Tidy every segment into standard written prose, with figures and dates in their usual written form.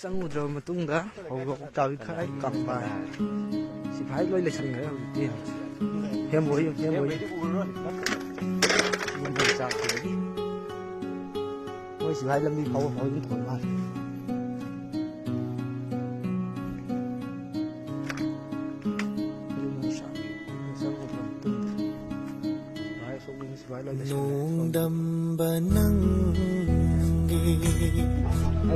ꯆꯪꯉꯨꯗ꯭ꯔꯕ ꯃꯇꯨꯡꯗ ꯍꯧꯕ ꯀꯧꯇꯥ ꯈꯔ ꯀꯞꯄ ꯁꯤꯐꯥꯏ ꯂꯣꯏ ꯂꯩꯁꯟꯈ꯭ꯔꯦ ꯍꯧꯖꯤꯛꯇꯤ ꯍꯦꯝꯕꯣꯏ ꯆꯥꯛꯈꯤꯕꯒꯤ ꯃꯣꯏ ꯁꯤꯐꯥꯏ ꯂꯝꯕꯤ ꯐꯥꯎꯕ ꯑꯗꯨꯝ ꯊꯣꯟ ꯃꯥꯜꯂꯦ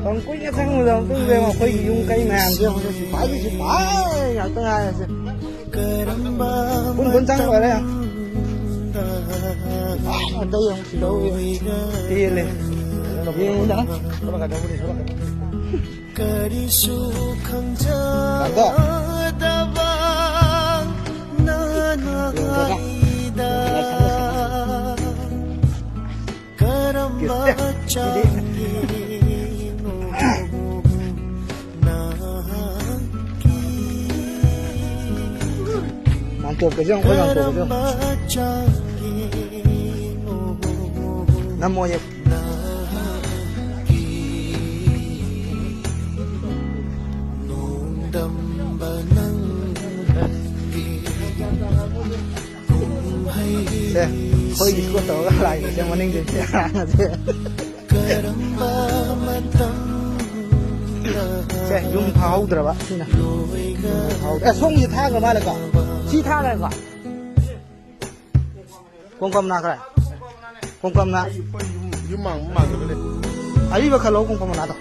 Còn quý cái thằng người đồng tư về mà quý dùng cây màng chứ không thì phải nhặt tới ai chứ cũng trắng rồi đấy à ở đây không chỉ đâu đi lên đi đó nó cả đâu đi số làm chuột cái chứ không có làm chuột cái chứ năm mua nhỉ xe hơi gì có tớ lại để xem món ninh đến xe dùng pháo được bạn xin nào pháo xong gì tha cái mai là cả chi tha này cả con cầm nào cái con cầm nào dùng mảng cái này ấy vào khẩu con cầm nào đó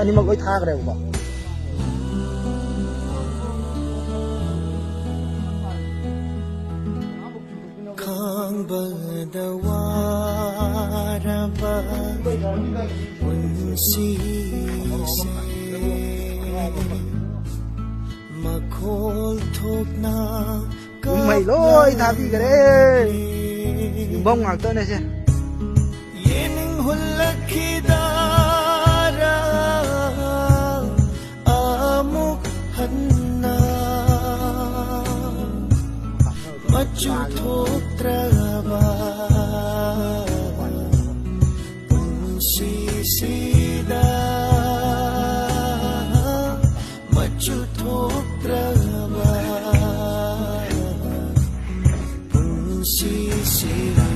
anh mà có tha cái này không khang bờ ra ba quân si mà khol thốt na mày lôi tha đi cái đấy bông ngạc tới này xem Maju thok traba sida maju thok traba sida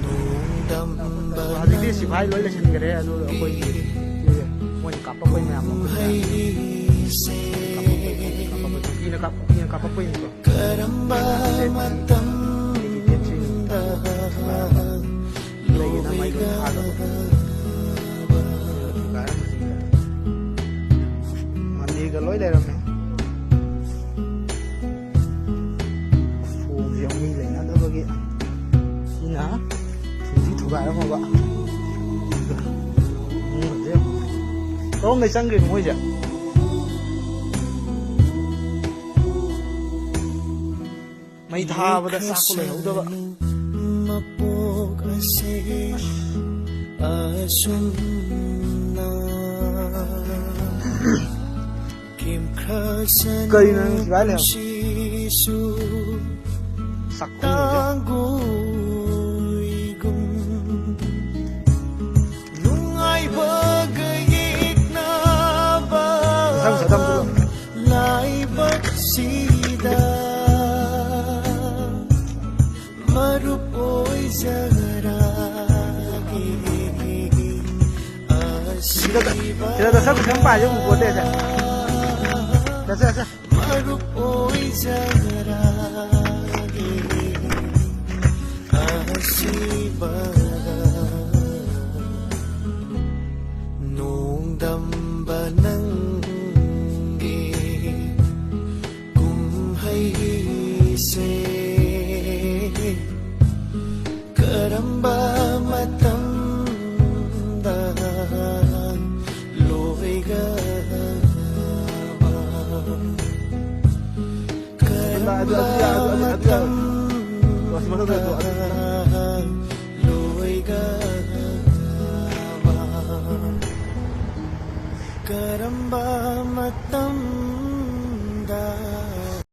nung dam ba di si bhai loi la chin gare adu koi moi kap koi me am ini kapal poin itu. Keramba matam lagi nama itu ada. Mandi kalau ini ramai. Oh, yang ini lain ada bagi. Ini ah, ini juga ada apa? Kau nggak sanggup mau aja. May thabada sako lay hudaba mapok ase asunna kim khasan kai nang gale shisu sakko gum lungai bagayik na ba lai baksida kita dah satu sampai je buat dia je. Dah. Nung dam banang kum hai se keramba matam ada ꯀꯔꯝꯕ ꯃꯇꯝ